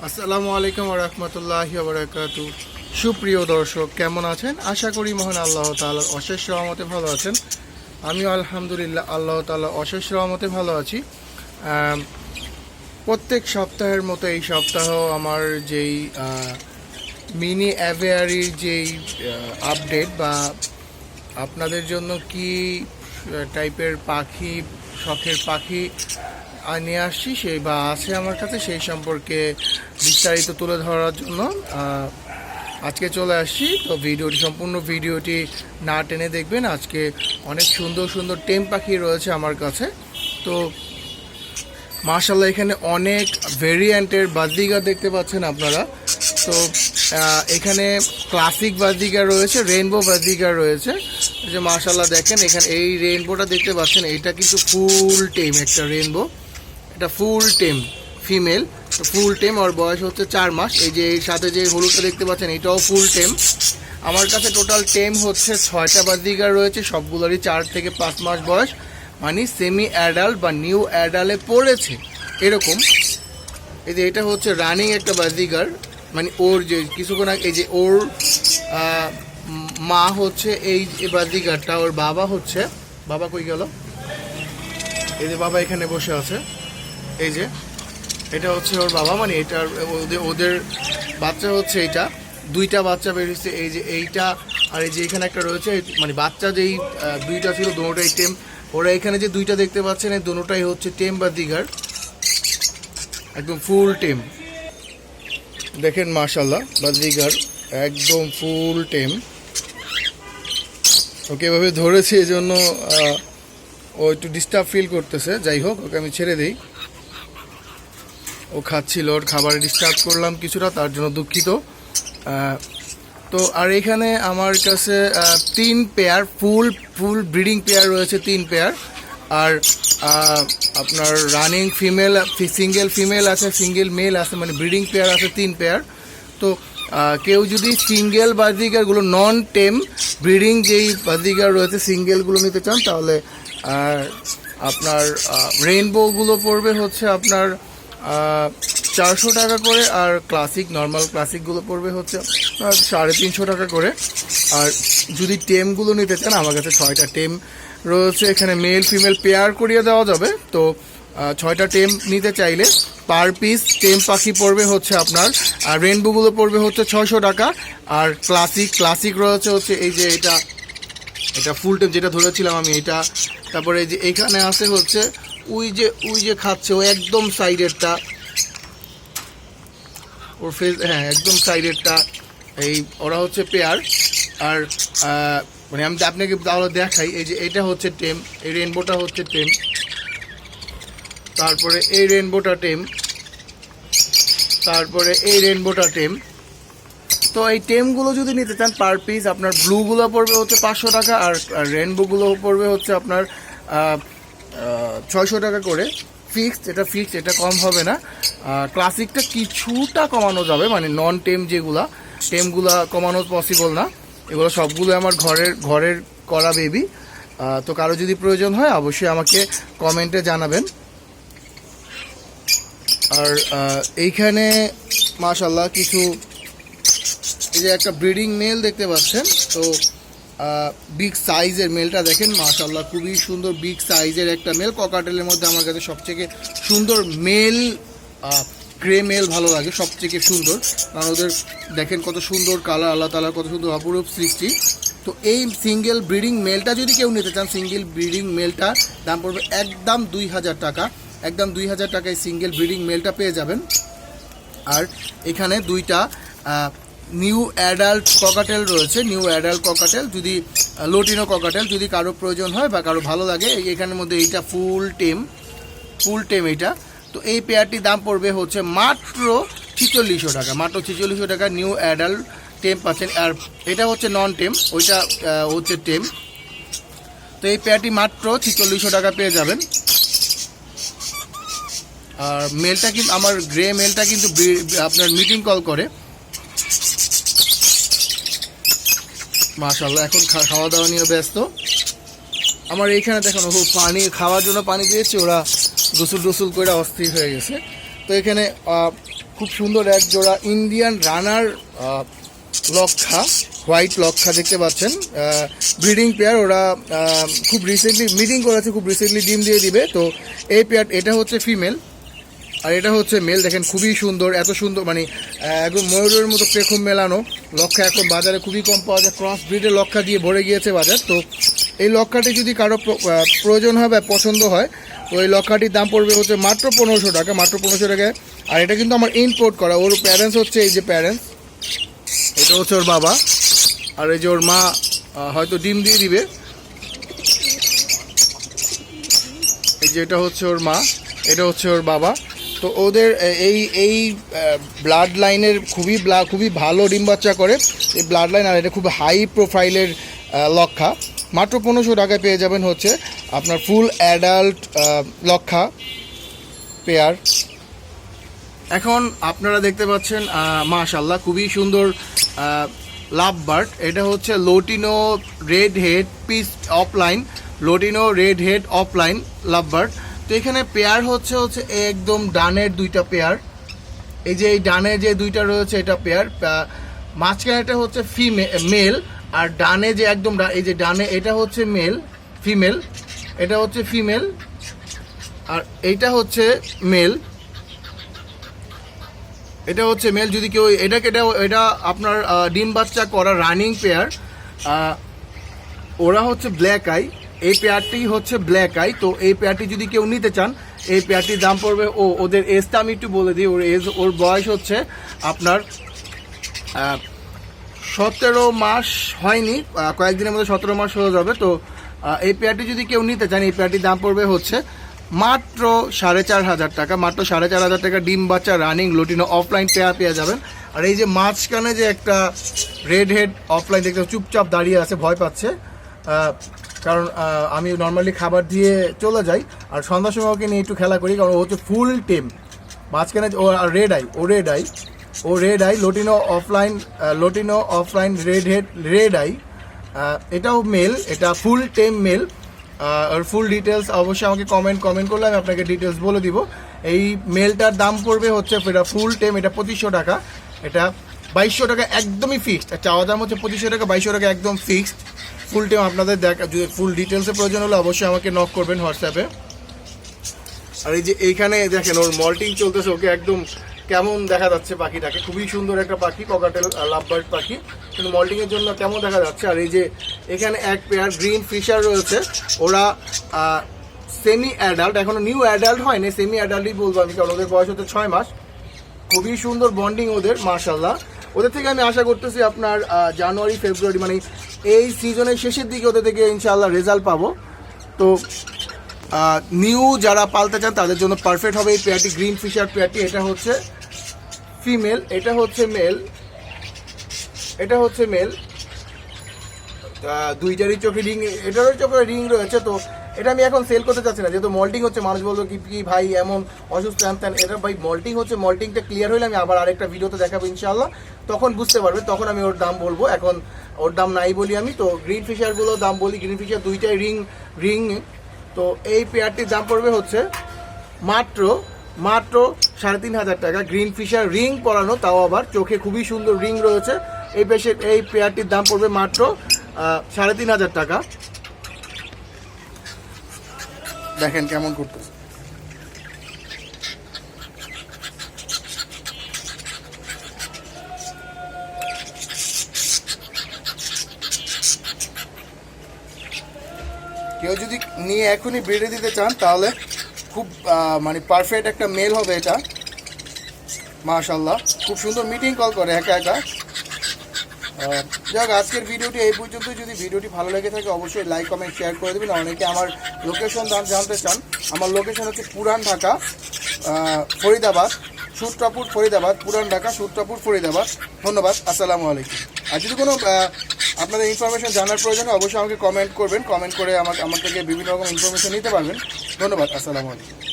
আসসালামু আলাইকুম ওয়া রাহমাতুল্লাহি ওয়া বারাকাতুহু। সুপ্রিয় দর্শক, কেমন আছেন? আশা করি মহান আল্লাহ তাআলার অশেষ রহমতে ভালো আছেন। আমিও আলহামদুলিল্লাহ আল্লাহ তাআলার অশেষ রহমতে ভালো আছি। প্রত্যেক সপ্তাহের মতো এই সপ্তাহ আমার যেই মিনি অ্যাভিয়ারির যেই আপডেট বা আপনাদের জন্য কি টাইপের পাখি, শখের পাখি নিয়ে আসছি সেই বা আছে আমার কাছে, সেই সম্পর্কে বিস্তারিত তুলে ধরার জন্য আজকে চলে আসছি। তো সম্পূর্ণ ভিডিওটি না টেনে দেখবেন। আজকে অনেক সুন্দর সুন্দর টেম পাখি রয়েছে আমার কাছে। তো মাশাআল্লাহ, এখানে অনেক ভেরিয়েন্টের বাজরিগার দেখতে পাচ্ছেন আপনারা। তো এখানে ক্লাসিক বাজরিগার রয়েছে, রেইনবো বাজরিগার রয়েছে। যে মাশাআল্লাহ দেখেন, এখানে এই রেইনবোটা দেখতে পাচ্ছেন, এইটা কিন্তু ফুল টেম একটা রেইনবো। এটা ফুল টেম ফিমেল, ফুল টেম, ওর বয়স হচ্ছে 4 মাস। এই যে এর সাথে যে হলুদটা দেখতে পাচ্ছেন, এটাও ফুল টেম। আমার কাছে টোটাল টেম হচ্ছে 6টা বাজরিগার রয়েছে, সবগুলোরই 4 থেকে 5 মাস বয়স, মানে সেমি অ্যাডাল্ট বা নিউ অ্যাডাল্টে পড়েছে এরকম। এই যে এটা হচ্ছে রানিং একটা বাজরিগার, মানে ওর যে কিছুক্ষণ আগে এই যে ওর মা হচ্ছে এই বাজরিগারটা, ওর বাবা হচ্ছে, বাবা কই গেল? এই যে বাবা এখানে বসে আছে। এই যে এটা হচ্ছে ওর বাবা, মানে এটার ওদের বাচ্চা হচ্ছে এইটা। 2টা বাচ্চা বেরিয়েছে, এই যে এইটা আর এই যে এখানে একটা রয়েছে। মানে বাচ্চা যেই 2টা ছিল দুটোটাই টেম। ওরা এখানে যে 2টা দেখতে পাচ্ছেন, এই দুটোটাই হচ্ছে টেম বাজরিগার, একদম ফুল টেম। দেখেন মাশাআল্লাহ, বাজরিগার একদম ফুল টেম। ওকে এভাবে ধরেছি এই জন্য ও একটু ডিস্টার্ব ফিল করতেছে। যাই হোক, ওকে আমি ছেড়ে দিই। ও খাচ্ছিল, ওর খাবারে ডিস্টার্ব করলাম কিছুটা, তার জন্য দুঃখিত। তো আর এখানে আমার কাছে 3 পেয়ার ফুল ব্রিডিং পেয়ার রয়েছে, 3 পেয়ার। আর আপনার রানিং ফিমেল, সিঙ্গেল ফিমেল আছে, সিঙ্গেল মেল আছে, মানে ব্রিডিং পেয়ার আছে 3 পেয়ার। তো কেউ যদি সিঙ্গেল বাজরিগারগুলো, নন টেম ব্রিডিং যেই বাজরিগার রয়েছে সিঙ্গেলগুলো নিতে চান, তাহলে আপনার রেইনবোগুলো পড়বে হচ্ছে আপনার 400 টাকা করে, আর ক্লাসিক নর্মাল ক্লাসিকগুলো পড়বে হচ্ছে 350 টাকা করে। আর যদি টেমগুলো নিতে চান, আমার কাছে 6টা টেম রয়েছে, এখানে মেল ফিমেল পেয়ার করিয়ে দেওয়া যাবে। তো 6টা টেম নিতে চাইলে পার পিস টেম পাখি পড়বে হচ্ছে আপনার, আর রেইনবোগুলো পড়বে হচ্ছে 600 টাকা। আর ক্লাসিক রয়েছে হচ্ছে এই যে এটা ফুল টেম যেটা ধরেছিলাম আমি, এটা। তারপরে এই যে এখানে আছে হচ্ছে ওই যে খাচ্ছে ও একদম সাইডেরটা, ওর ফেস, হ্যাঁ একদম সাইডেরটা, এই ওরা হচ্ছে পেয়ার। আর মানে আমি আপনাকে তাহলে দেখাই, এই যে এটা হচ্ছে টেম, এই রেইনবোটা হচ্ছে টেম, তারপরে এই রেইনবোটা টেম, তারপরে এই রেইনবোটা টেম। তো এই টেমগুলো যদি নিতে চান, পার পিস আপনার ব্লুগুলো পড়বে হচ্ছে 500 টাকা, আর রেইনবোগুলো পড়বে হচ্ছে আপনার 600 টাকা করে। ফিক্সড, এটা কম হবে না। ক্লাসিকটা কিছুটা কমানো যাবে, মানে নন টেম যেগুলা, টেমগুলা কমানো পসিবল না। এগুলো সবগুলো আমার ঘরের করা বেবি। তো কারো যদি প্রয়োজন হয় অবশ্যই আমাকে কমেন্টে জানাবেন। আর এইখানে মাশাআল্লাহ কিছু, এই যে একটা ব্রিডিং মেল দেখতে পাচ্ছেন। তো বিগ সাইজের মেলটা দেখেন মাশাআল্লাহ, খুবই সুন্দর বিগ সাইজের একটা মেল। ককাটেলের মধ্যে আমার কাছে সবথেকে সুন্দর মেল গ্রে মেল ভালো লাগে, সবথেকে সুন্দর। কারণ ওদের দেখেন কত সুন্দর কালার, আল্লাহ তাআলার কত সুন্দর অপরূপ সৃষ্টি। তো এই সিঙ্গেল ব্রিডিং মেলটা যদি কেউ নিতে চান, সিঙ্গেল ব্রিডিং মেলটার দাম পড়বে একদম 2000 টাকা। একদম 2000 টাকায় সিঙ্গেল ব্রিডিং মেলটা পেয়ে যাবেন। আর এখানে 2টা নিউ অ্যাডাল্ট ককাটেল রয়েছে, নিউ অ্যাডাল্ট ককাটেল, যদি লোটিনো ককাটেল যদি কারো প্রয়োজন হয় বা কারো ভালো লাগে। এখানের মধ্যে এইটা ফুল টেম এইটা। তো এই পেয়ারটির দাম পড়বে হচ্ছে মাত্র 4600 টাকা, মাত্র 4600 টাকা নিউ অ্যাডাল্ট টেম পাচ্ছেন। আর এটা হচ্ছে নন টেম, ওইটা হচ্ছে টেম। তো এই পেয়ারটি মাত্র 4600 টাকা পেয়ে যাবেন। আর মেলটা কিন্তু আমার গ্রে মেলটা কিন্তু আপনার মিটিং কল করে মাশাআল্লাহ। এখন খাওয়া দাওয়া নিয়ে ব্যস্ত। আমার এইখানে দেখুন পানি খাওয়ার জন্য পানি দিয়েছে, ওরা গোসল করে অস্থির হয়ে গেছে। তো এখানে খুব সুন্দর এক জোড়া ইন্ডিয়ান রানার লক্ষা, হোয়াইট লক্ষা দেখতে পাচ্ছেন। ব্রিডিং পেয়ার, ওরা খুব রিসেন্টলি মিটিং করেছে, খুব রিসেন্টলি ডিম দিয়ে দিবে। তো এই পেয়ার, এটা হচ্ছে ফিমেল আর এটা হচ্ছে মেল। দেখেন খুবই সুন্দর, এত সুন্দর, মানে একদম ময়ূরের মতো পেখম মেলানো লক্ষা। এখন বাজারে খুবই কম পাওয়া যায়, ক্রস ব্রিডের লক্ষা দিয়ে ভরে গিয়েছে বাজার। তো এই লক্ষাটি যদি কারো প্রয়োজন হয় বা পছন্দ হয়, তো এই লক্ষাটির দাম পড়বে হচ্ছে মাত্র 1500 টাকা, মাত্র 1500 টাকায়। আর এটা কিন্তু আমার ইম্পোর্ট করা। ওর প্যারেন্টস হচ্ছে এই যে প্যারেন্টস, এটা হচ্ছে ওর বাবা, আর এই যে ওর মা হয়তো ডিম দিয়ে দিবে। এই যে এটা হচ্ছে ওর মা, এটা হচ্ছে ওর বাবা। তো ওদের এই ব্লাড লাইনের খুবই ভালো ডিম বাচ্চা করে এই ব্লাড লাইন। আর এটা খুব হাই প্রোফাইলের লক্ষা। মাত্র 1500 টাকায় পেয়ে যাবেন হচ্ছে আপনার ফুল অ্যাডাল্ট লক্ষা পেয়ার। এখন আপনারা দেখতে পাচ্ছেন মাশাআল্লাহ খুবই সুন্দর লাভ বার্ড। এটা হচ্ছে lutino red head piece offline, lutino red head offline love bird. তো এখানে পেয়ার হচ্ছে একদম ডানের দুইটা পেয়ার। এই যে এই ডানে যে দুইটা রয়েছে এটা পেয়ার, মাঝখানেটা হচ্ছে মেল, আর ডানে যে একদম এই যে ডানে এটা হচ্ছে ফিমেল, এটা হচ্ছে ফিমেল, আর এইটা হচ্ছে মেল, এটা হচ্ছে মেল। যদি কেউ এটা আপনার ডিম বাচ্চা করা রানিং পেয়ার, ওরা হচ্ছে ব্ল্যাক আই, এই পেয়ারটি হচ্ছে ব্ল্যাক আই। তো এই পেয়ারটি যদি কেউ নিতে চান, এই পেয়ারটির দাম পড়বে, ওদের এজটা আমি একটু বলে দিই। ওর বয়স হচ্ছে আপনার 17 মাস হয়নি, কয়েকদিনের মধ্যে 17 মাস হয়ে যাবে। তো এই পেয়ারটি যদি কেউ নিতে চান, এই পেয়ারটির দাম পড়বে হচ্ছে মাত্র 4500 টাকা, মাত্র 4500 টাকা। ডিম বাচ্চা রানিং লোটিনো অফলাইন পেয়ার পেয়ে যাবেন। আর এই যে মাঝখানে যে একটা রেড হেড অফলাইন দেখতে চুপচাপ দাঁড়িয়ে আছে, ভয় পাচ্ছে, কারণ আমি নর্মালি খাবার দিয়ে চলে যাই, আর সন্ধ্যার সময় ওকে নিয়ে একটু খেলা করি, কারণ ও হচ্ছে ফুল টেম। মাঝখানে ও red eye lutino opaline red eye, এটাও মেল, এটা ফুল টেম মেল। আর ফুল ডিটেলস অবশ্যই আমাকে কমেন্ট করলে আমি আপনাকে ডিটেলস বলে দিব। এই মেলটার দাম পড়বে হচ্ছে, এটা ফুল টেম, এটা 2500 টাকা, এটা 2200 টাকা একদমই ফিক্সড। চাওয়া দাম হচ্ছে 2500 টাকা, 2200 টাকা একদম ফিক্সড ফুল টেম। আপনাদের যদি ফুল ডিটেলসের প্রয়োজন হলে অবশ্যই আমাকে নক করবেন হোয়াটসঅ্যাপে। আর এই যে এইখানে দেখেন ওর মল্টিং চলতেছে, ওকে একদম কেমন দেখা যাচ্ছে পাখিটাকে, খুবই সুন্দর একটা পাখি, ককাটেল লাভবার্ড পাখি, কিন্তু মল্টিংয়ের জন্য কেমন দেখা যাচ্ছে। আর এই যে এখানে এক পেয়ার গ্রিন ফিশার রয়েছে, ওরা সেমি অ্যাডাল্ট, এখনো নিউ অ্যাডাল্ট হয়নি, সেমি অ্যাডাল্টই বলবো আমি, কারণ ওদের বয়স হচ্ছে 6 মাস। খুবই সুন্দর বন্ডিং ওদের মাশাআল্লাহ। ওদের থেকে আমি আশা করতেছি আপনার জানুয়ারি ফেব্রুয়ারি, মানে এই সিজনের শেষের দিকে ওদের থেকে ইনশাআল্লাহ রেজাল্ট পাবো। তো নিউ যারা পালতে চান তাদের জন্য পারফেক্ট হবে এই পেয়ারটি, গ্রিন ফিশার পেয়ারটি। এটা হচ্ছে ফিমেল, এটা হচ্ছে মেল, এটা হচ্ছে মেল। দুইটারই চোখে রিং, এটারও চোখে রিং রয়েছে। তো এটা আমি এখন সেল করতে চাচ্ছি না, যেহেতু মল্টিং হচ্ছে। মানুষ বলবো কি ভাই এমন অসুস্থ আনতেন, এটা ভাই মল্টিং হচ্ছে। মল্টিংটা ক্লিয়ার হলে আমি আবার আরেকটা ভিডিওতে দেখাবো ইনশাআল্লাহ, তখন বুঝতে পারবে, তখন আমি ওর দাম বলবো। এখন ওর দাম নাই বলি আমি। তো গ্রিন ফিশারগুলোর দাম বলি, গ্রিন ফিশার দুইটাই রিং। তো এই পেয়ারটির দাম পড়বে হচ্ছে মাত্র 3500 টাকা। গ্রিন ফিশার রিং পরানো, তাও আবার চোখে খুবই সুন্দর রিং রয়েছে। এই পেয়ারটির দাম পড়বে মাত্র 3500 টাকা। দেখেন কেমন করতেছে। কেউ যদি নিয়ে এখনই ব্রিডে দিতে চান, তাহলে খুব মানে পারফেক্ট একটা মেল হবে এটা মাশাআল্লাহ। খুব সুন্দর মিটিং কল করে একা। যাক, আজকের ভিডিওটি এই পর্যন্তই। যদি ভিডিওটি ভালো লেগে থাকে অবশ্যই লাইক কমেন্ট শেয়ার করে দেবেন। অনেকে আমার লোকেশন জানতে চান, আমার লোকেশন হচ্ছে পুরান ঢাকা ফরিদাবাদ, সূত্রাপুর ফরিদাবাদ, পুরান ঢাকা সূত্রাপুর ফরিদাবাদ। ধন্যবাদ, আসসালামু আলাইকুম। আর যদি কোনো আপনাদের ইনফরমেশন জানার প্রয়োজন হয় অবশ্যই আমাকে কমেন্ট করবেন, কমেন্ট করে আমার থেকে বিভিন্ন রকম ইনফরমেশন নিতে পারবেন। ধন্যবাদ, আসসালামু আলাইকুম।